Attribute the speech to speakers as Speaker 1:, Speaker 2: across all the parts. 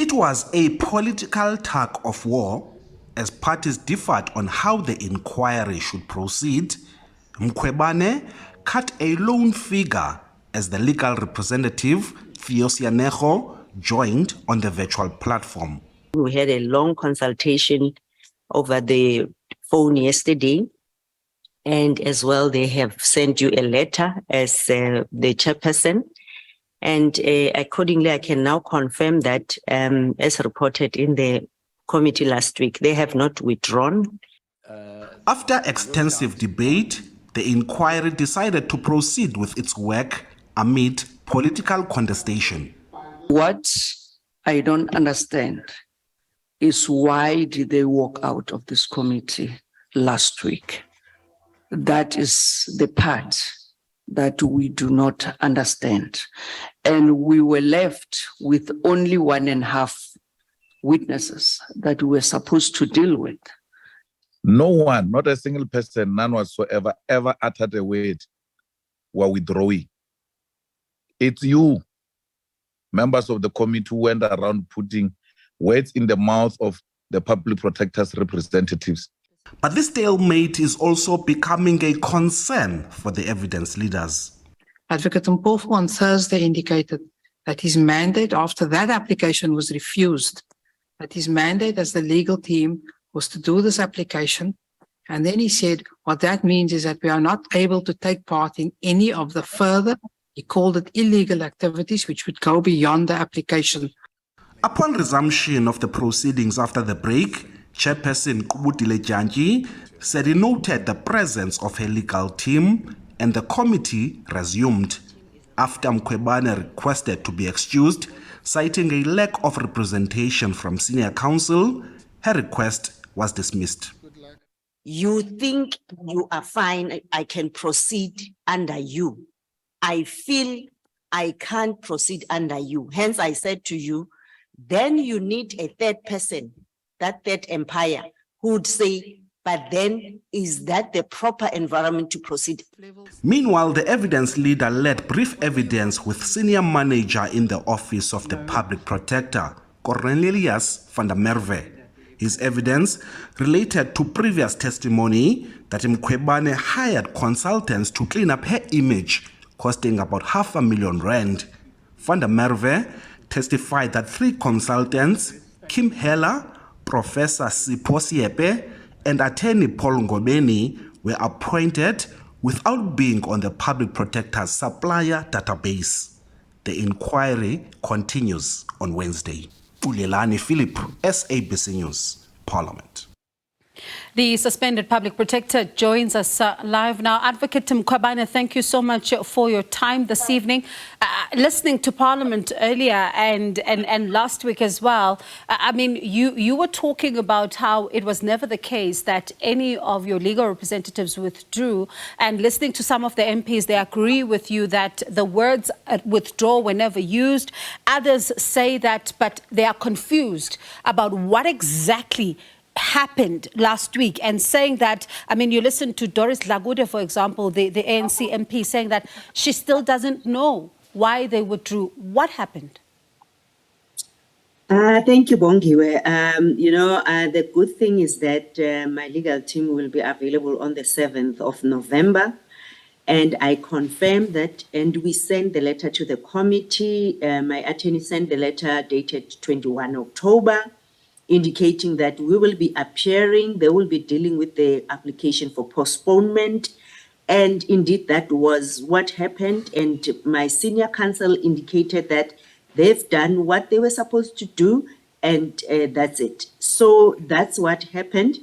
Speaker 1: It was a political tug of war as parties differed on how the inquiry should proceed. Mkhwebane cut a lone figure as the legal representative, Theosianeho, joined on the virtual platform.
Speaker 2: We had a long consultation over the phone yesterday, and as well they have sent you a letter as the chairperson, and accordingly I can now confirm that as reported in the committee last week, they have not withdrawn.
Speaker 1: After extensive debate, the inquiry decided to proceed with its work amid political contestation.
Speaker 3: What I don't understand is why did they walk out of this committee last week? That is the part that we do not understand. And we were left with only 1.5 witnesses that we were supposed to deal with.
Speaker 4: No one, not a single person, none whatsoever, ever uttered a word, "we're withdrawing." It's you, members of the committee, who went around putting words in the mouth of the public protector's representatives.
Speaker 1: But this stalemate is also becoming a concern for the evidence leaders.
Speaker 5: Advocate Mpofu on Thursday indicated that his mandate after that application was refused, that his mandate as the legal team was to do this application. And then he said, what that means is that we are not able to take part in any of the further, he called it illegal activities, which would go beyond the application.
Speaker 1: Upon resumption of the proceedings after the break, Chairperson Kubutile Janji said he noted the presence of a legal team and the committee resumed. After Mkhwebane requested to be excused, citing a lack of representation from senior counsel, her request was dismissed.
Speaker 2: You think you are fine, I can proceed under you. I feel I can't proceed under you. Hence I said to you, then you need a third person, that third empire, who would say, but then is that the proper environment to proceed?
Speaker 1: Meanwhile, the evidence leader led brief evidence with senior manager in the office of the public protector, Cornelius van der Merwe. His evidence related to previous testimony that Mkhwebane hired consultants to clean up her image, costing about R500,000. Van der Merwe testified that 3 consultants, Kim Heller, Professor Sipho Siepe, and attorney Paul Ngobeni, were appointed without being on the public protector's supplier database. The inquiry continues on Wednesday. Ulelani Philip, SABC News, Parliament.
Speaker 6: The suspended public protector joins us live now. Advocate Mkhwebane, thank you so much for your time this evening. Listening to Parliament earlier and last week as well, I mean, you were talking about how it was never the case that any of your legal representatives withdrew, and listening to some of the MPs, they agree with you that the words withdraw were never used. Others say that, but they are confused about what exactly happened last week, and saying that, I mean, you listen to Doris Lagude, for example, the ANC MP, saying that she still doesn't know why they withdrew. What happened?
Speaker 2: Thank you, Bongiwe. The good thing is that my legal team will be available on the 7th of November. And I confirm that, and we sent the letter to the committee. My attorney sent the letter dated 21 October. Indicating that we will be appearing, they will be dealing with the application for postponement. And indeed, that was what happened. And my senior counsel indicated that they've done what they were supposed to do, and that's it. So that's what happened.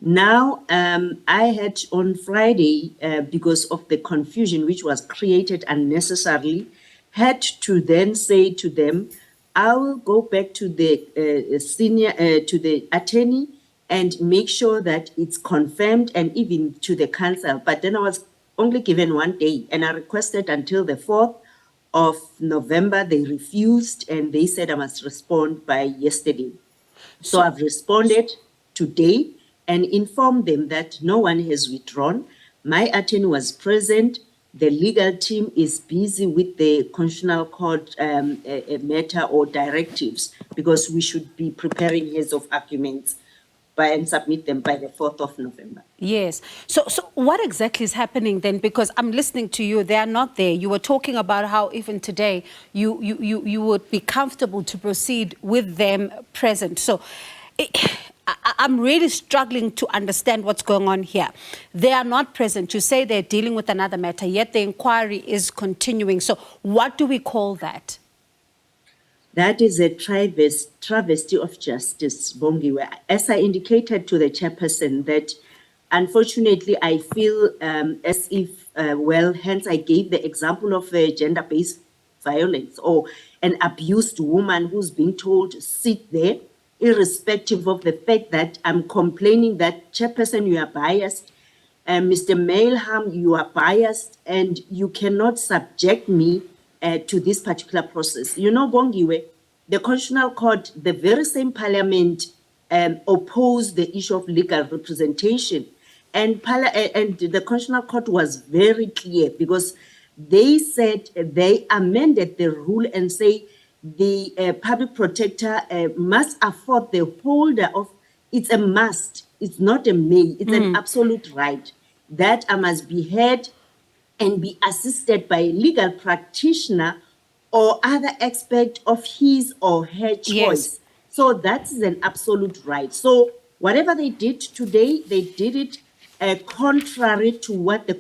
Speaker 2: Now, I had on Friday, because of the confusion which was created unnecessarily, had to then say to them, I will go back to the to the attorney and make sure that it's confirmed, and even to the counsel. But then I was only given 1 day, and I requested until the 4th of November. They refused, and they said I must respond by yesterday. So I've responded today and informed them that no one has withdrawn. My attorney was present. The legal team is busy with the Constitutional Court matter or directives, because we should be preparing heads of arguments and submit them by the 4th of November.
Speaker 6: Yes. So what exactly is happening then? Because I'm listening to you, they are not there. You were talking about how even today you would be comfortable to proceed with them present. So I'm really struggling to understand what's going on here. They are not present. You say they're dealing with another matter, yet the inquiry is continuing. So what do we call that?
Speaker 2: That is a travesty of justice, Bongiwe. As I indicated to the chairperson, that unfortunately I feel as if, hence I gave the example of gender-based violence, or an abused woman who's being told, sit there, irrespective of the fact that I'm complaining that, chairperson, you are biased, Mr. Mailham, you are biased, and you cannot subject me to this particular process. You know, Bongiwe, the Constitutional Court, the very same parliament, opposed the issue of legal representation. And the Constitutional Court was very clear, because they said they amended the rule and say the public protector must afford the holder of, it's a must, it's not a may, it's an absolute right, that I must be heard and be assisted by a legal practitioner or other expert of his or her choice.
Speaker 6: Yes.
Speaker 2: So that's an absolute right. So whatever they did today, they did it contrary to what the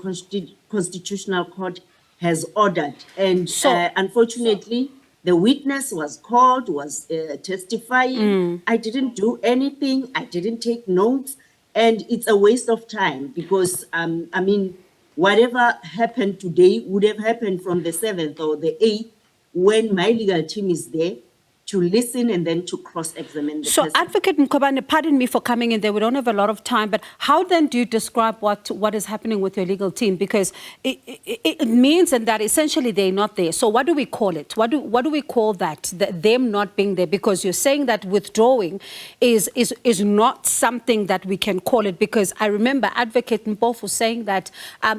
Speaker 2: Constitutional Court has ordered. And unfortunately, the witness was called, was testifying. I didn't do anything. I didn't take notes. And it's a waste of time, because, I mean, whatever happened today would have happened from the 7th or the 8th, when my legal team is there to listen and then to cross-examine the person.
Speaker 6: Advocate Mkhwebane, pardon me for coming in there. We don't have a lot of time, but how then do you describe what is happening with your legal team? Because it means that essentially they're not there. So what do we call it? What do we call that them not being there? Because you're saying that withdrawing is not something that we can call it. Because I remember Advocate Mpofu saying that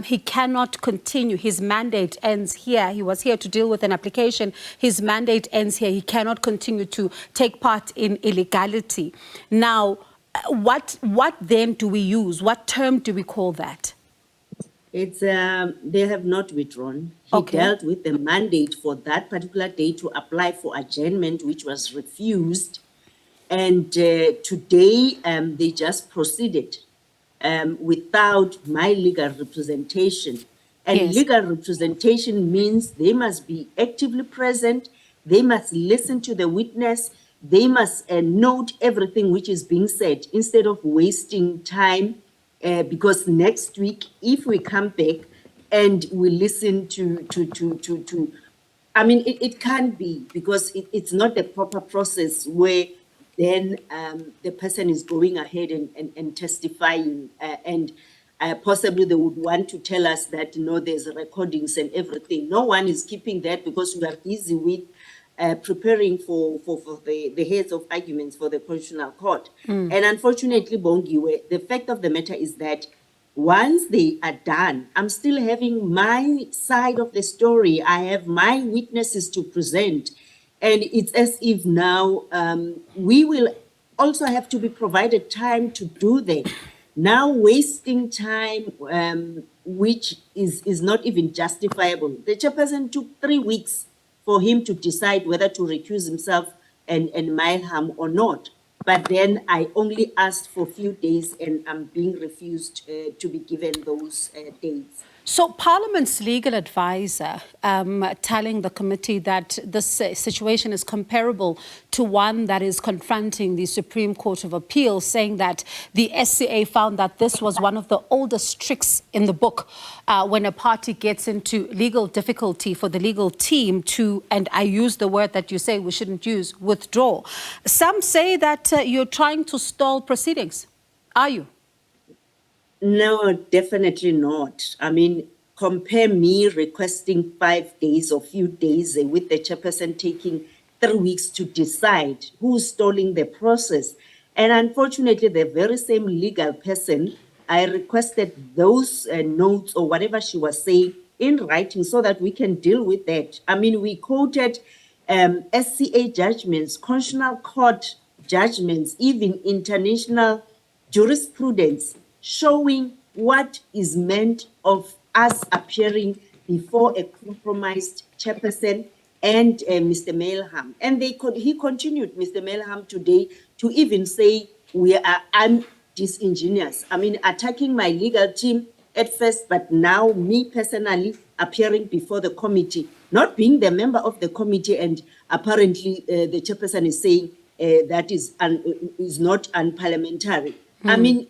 Speaker 6: he cannot continue. His mandate ends here. He was here to deal with an application. His mandate ends here. He cannot continue to take part in illegality. Now, what then do we use? What term do we call that?
Speaker 2: It's they have not withdrawn. He dealt with the mandate for that particular day to apply for adjournment, which was refused. And today they just proceeded without my legal representation. And legal representation means they must be actively present. They must listen to the witness. They must note everything which is being said, instead of wasting time. Because next week, if we come back and we listen to I mean, it can't be, because it's not the proper process where then the person is going ahead and testifying, and possibly they would want to tell us that, no, there's recordings and everything. No one is keeping that, because we are busy with preparing for the heads of arguments for the Constitutional Court. And unfortunately, Bongiwe, the fact of the matter is that once they are done, I'm still having my side of the story. I have my witnesses to present. And it's as if now we will also have to be provided time to do that. Now wasting time, which is not even justifiable. The chairperson took 3 weeks for him to decide whether to recuse himself and Mailham or not. But then I only asked for a few days, and I'm being refused to be given those dates.
Speaker 6: So Parliament's legal advisor telling the committee that this situation is comparable to one that is confronting the Supreme Court of Appeal, saying that the SCA found that this was one of the oldest tricks in the book when a party gets into legal difficulty for the legal team to, and I use the word that you say we shouldn't use, withdraw. Some say that you're trying to stall proceedings. Are you?
Speaker 2: No, definitely not. I mean, compare me requesting 5 days or few days with the chairperson taking 3 weeks to decide who's stalling the process. And unfortunately, the very same legal person, I requested those notes or whatever she was saying in writing so that we can deal with that. I mean, we quoted SCA judgments, constitutional court judgments, even international jurisprudence showing what is meant of us appearing before a compromised chairperson and Mr. Melham. And he continued, Mr. Melham, today to even say I'm disingenuous. I mean, attacking my legal team at first, but now me personally appearing before the committee, not being the member of the committee, and apparently the chairperson is saying that is not unparliamentary. I mean,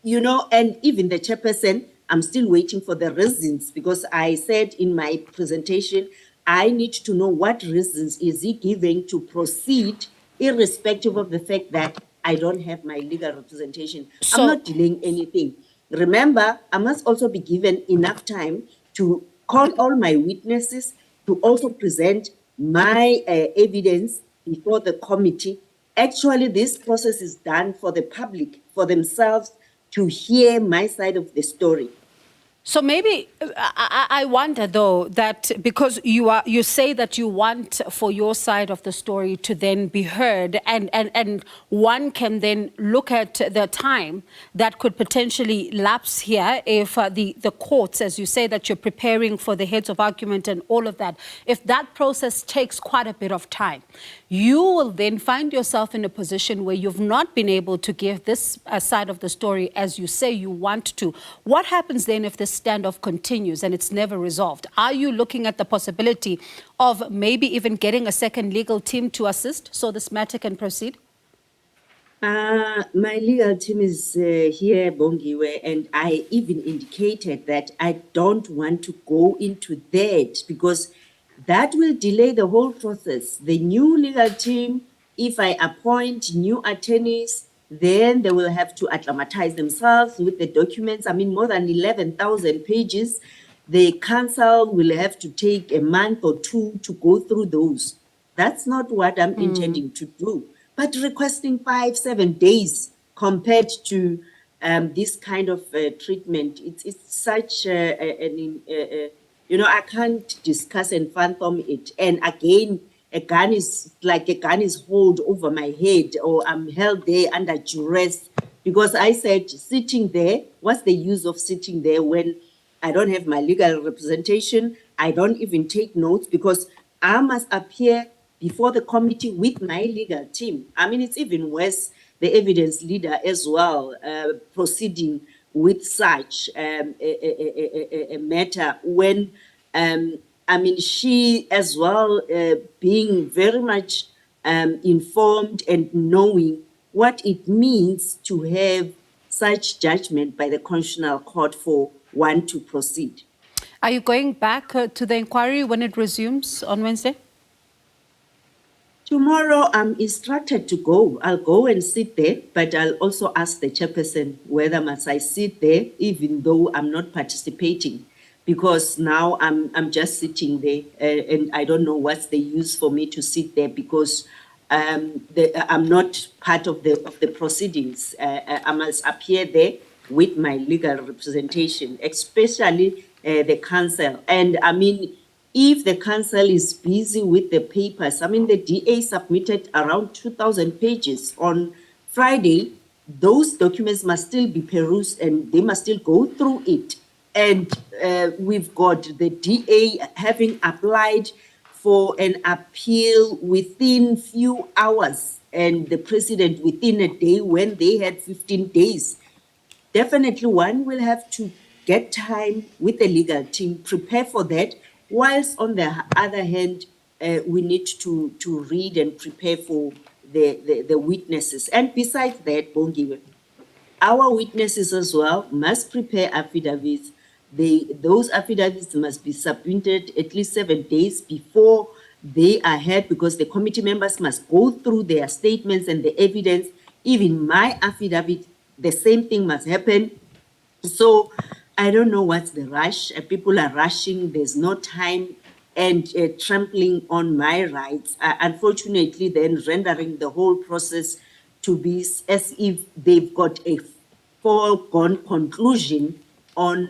Speaker 2: you know, and even the chairperson, I'm still waiting for the reasons, because I said in my presentation, I need to know what reasons is he giving to proceed, irrespective of the fact that I don't have my legal representation.
Speaker 6: So-
Speaker 2: I'm not delaying anything. Remember, I must also be given enough time to call all my witnesses, to also present my evidence before the committee. Actually, this process is done for the public, for themselves to hear my side of the story.
Speaker 6: So maybe I wonder, though, that because you say that you want for your side of the story to then be heard, and one can then look at the time that could potentially lapse here if the courts, as you say, that you're preparing for the heads of argument and all of that, if that process takes quite a bit of time, you will then find yourself in a position where you've not been able to give this side of the story as you say you want to. What happens then if this standoff continues and it's never resolved? Are you looking at the possibility of maybe even getting a second legal team to assist so this matter can proceed?
Speaker 2: My legal team is here, Bongiwe, and I even indicated that I don't want to go into that because that will delay the whole process. The new legal team, if I appoint new attorneys, then they will have to acclimatize themselves with the documents. I mean, more than 11,000 pages. The council will have to take a month or two to go through those. That's not what I'm intending to do. But requesting 5-7 days compared to this kind of treatment, it's such you know, I can't discuss and fathom it. And again, a gun is held over my head, or I'm held there under duress, because I said sitting there, what's the use of sitting there when I don't have my legal representation? I don't even take notes because I must appear before the committee with my legal team. I mean, it's even worse, the evidence leader as well, proceeding with such a matter when, I mean, she as well being very much informed and knowing what it means to have such judgment by the Constitutional Court for one to proceed.
Speaker 6: Are you going back to the inquiry when it resumes on Wednesday?
Speaker 2: Tomorrow, I'm instructed to go. I'll go and sit there, but I'll also ask the chairperson whether must I sit there, even though I'm not participating, because now I'm just sitting there, and I don't know what's the use for me to sit there because I'm not part of the proceedings. I must appear there with my legal representation, especially the council. And I mean, if the council is busy with the papers, I mean, the DA submitted around 2,000 pages on Friday. Those documents must still be perused and they must still go through it. And we've got the DA having applied for an appeal within few hours, and the president within a day when they had 15 days. Definitely one will have to get time with the legal team, prepare for that, whilst on the other hand, we need to read and prepare for the witnesses. And besides that, Bongiwe, our witnesses as well must prepare affidavits. Those affidavits must be submitted at least 7 days before they are heard, because the committee members must go through their statements and the evidence. Even my affidavit, the same thing must happen. So I don't know what's the rush. People are rushing. There's no time, and trampling on my rights. Unfortunately, then rendering the whole process to be as if they've got a foregone conclusion on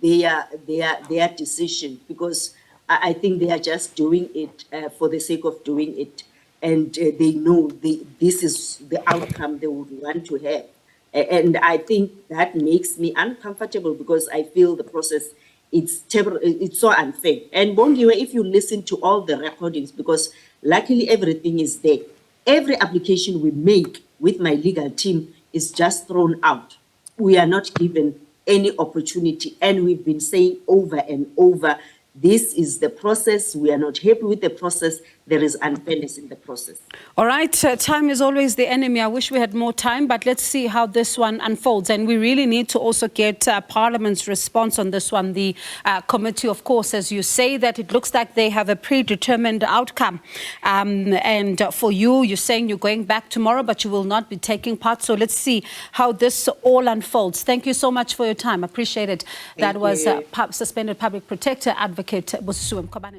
Speaker 2: their decision, because I think they are just doing it for the sake of doing it, and they know this is the outcome they would want to have. And I think that makes me uncomfortable, because I feel the process, it's so unfair. And Bongiwe, if you listen to all the recordings, because luckily everything is there, every application we make with my legal team is just thrown out. We are not given any opportunity, and we've been saying over and over, this is the process. We are not happy with the process. There is unfairness in the process.
Speaker 6: All right, time is always the enemy. I wish we had more time, but let's see how this one unfolds. And we really need to also get Parliament's response on this one. The committee, of course, as you say, that it looks like they have a predetermined outcome. And for you, you're saying you're going back tomorrow, but you will not be taking part. So let's see how this all unfolds. Thank you so much for your time. Appreciate it. That was Suspended Public Protector Advocate Busisiwe Mkhwebane.